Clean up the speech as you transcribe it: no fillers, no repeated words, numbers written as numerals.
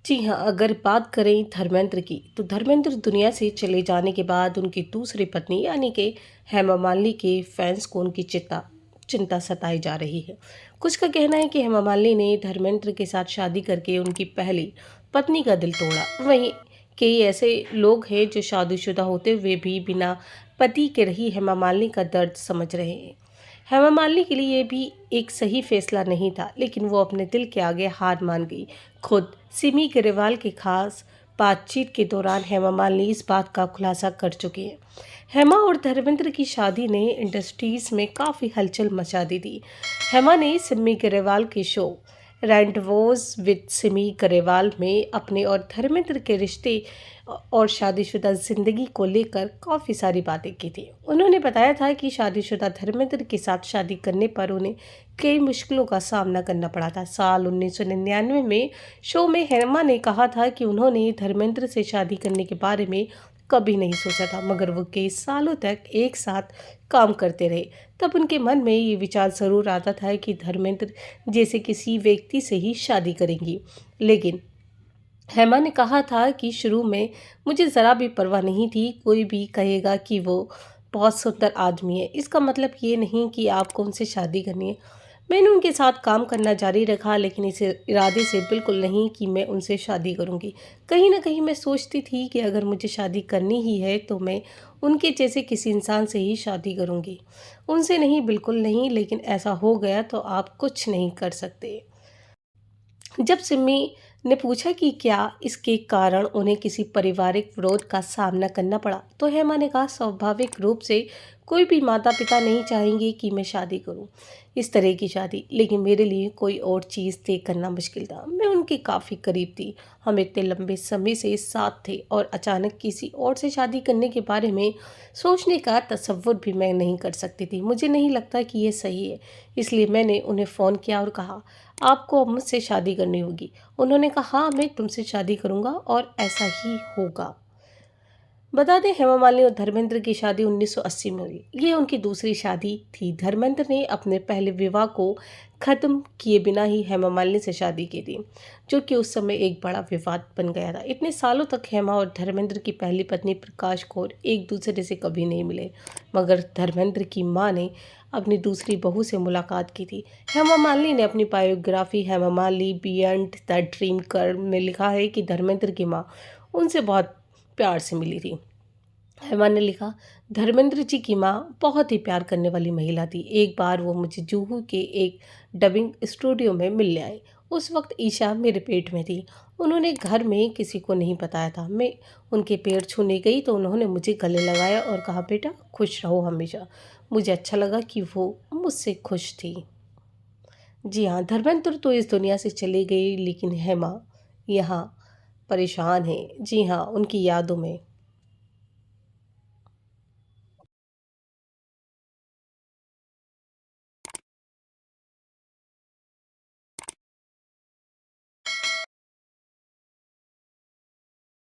जी हाँ, अगर बात करें धर्मेंद्र की, तो धर्मेंद्र दुनिया से चले जाने के बाद उनकी दूसरी पत्नी यानी कि हेमा मालिनी के फैंस को उनकी चिंता सताई जा रही है। कुछ का कहना है कि हेमा मालिनी ने धर्मेंद्र के साथ शादी करके उनकी पहली पत्नी का दिल तोड़ा। वहीं कई ऐसे लोग हैं जो शादीशुदा होते हुए भी बिना पति के रही हेमा मालिनी का दर्द समझ रहे हैं। हेमा मालिनी के लिए ये भी एक सही फैसला नहीं था, लेकिन वो अपने दिल के आगे हार मान गई। खुद सिमी ग्रेवाल के खास बातचीत के दौरान हेमा मालिनी इस बात का खुलासा कर चुकी हैं। हेमा और धर्मेंद्र की शादी ने इंडस्ट्रीज में काफ़ी हलचल मचा दी थी। हेमा ने सिमी ग्रेवाल के शो रैंडवोज विद सिमी ग्रेवाल में अपने और धर्मेंद्र के रिश्ते और शादीशुदा ज़िंदगी को लेकर काफ़ी सारी बातें की थी। उन्होंने बताया था कि शादीशुदा धर्मेंद्र के साथ शादी करने पर उन्हें कई मुश्किलों का सामना करना पड़ा था। साल 1999 में शो में हेमा ने कहा था कि उन्होंने धर्मेंद्र से शादी करने के बारे में कभी नहीं सोचा था, मगर वो कई सालों तक एक साथ काम करते रहे। तब उनके मन में ये विचार ज़रूर आता था कि धर्मेंद्र जैसे किसी व्यक्ति से ही शादी करेंगी। लेकिन हेमा ने कहा था कि शुरू में मुझे ज़रा भी परवाह नहीं थी। कोई भी कहेगा कि वो बहुत सुंदर आदमी है, इसका मतलब ये नहीं कि आपको उनसे शादी करनी है। मैंने उनके साथ काम करना जारी रखा, लेकिन इस इरादे से बिल्कुल नहीं कि मैं उनसे शादी करूंगी। कहीं ना कहीं मैं सोचती थी कि अगर मुझे शादी करनी ही है तो मैं उनके जैसे किसी इंसान से ही शादी करूंगी, उनसे नहीं, बिल्कुल नहीं। लेकिन ऐसा हो गया तो आप कुछ नहीं कर सकते। जब सिमी ने पूछा कि क्या इसके कारण उन्हें किसी पारिवारिक विरोध का सामना करना पड़ा, तो हेमा ने कहा, स्वाभाविक रूप से कोई भी माता पिता नहीं चाहेंगे कि मैं शादी करूं, इस तरह की शादी। लेकिन मेरे लिए कोई और चीज़ तय करना मुश्किल था। मैं उनके काफ़ी करीब थी, हम इतने लंबे समय से साथ थे, और अचानक किसी और से शादी करने के बारे में सोचने का तसव्वुर भी मैं नहीं कर सकती थी। मुझे नहीं लगता कि यह सही है। इसलिए मैंने उन्हें फ़ोन किया और कहा, आपको अब मुझसे शादी करनी होगी। उन्होंने कहा, हाँ, मैं तुमसे शादी करूंगा और ऐसा ही होगा। बता दें, हेमा मालिनी और धर्मेंद्र की शादी 1980 में हुई। ये उनकी दूसरी शादी थी। धर्मेंद्र ने अपने पहले विवाह को ख़त्म किए बिना ही हेमा मालिनी से शादी की थी, जो कि उस समय एक बड़ा विवाद बन गया था। इतने सालों तक हेमा और धर्मेंद्र की पहली पत्नी प्रकाश कौर एक दूसरे से कभी नहीं मिले, मगर धर्मेंद्र की मां ने अपनी दूसरी बहू से मुलाकात की थी। हेमा मालिनी ने अपनी biography Hema Malini beyond the dream कर में लिखा है कि धर्मेंद्र की मां उनसे बहुत प्यार से मिली थी। हेमा ने लिखा, धर्मेंद्र जी की माँ बहुत ही प्यार करने वाली महिला थी। एक बार वो मुझे जुहू के एक डबिंग स्टूडियो में मिलने आई। उस वक्त ईशा मेरे पेट में थी। उन्होंने घर में किसी को नहीं बताया था। मैं उनके पैर छूने गई तो उन्होंने मुझे गले लगाया और कहा, बेटा खुश रहो हमेशा। मुझे अच्छा लगा कि वो मुझसे खुश थी। जी हाँ, धर्मेंद्र तो इस दुनिया से चले गए, लेकिन हेमा यहाँ परेशान है। जी हाँ, उनकी यादों में।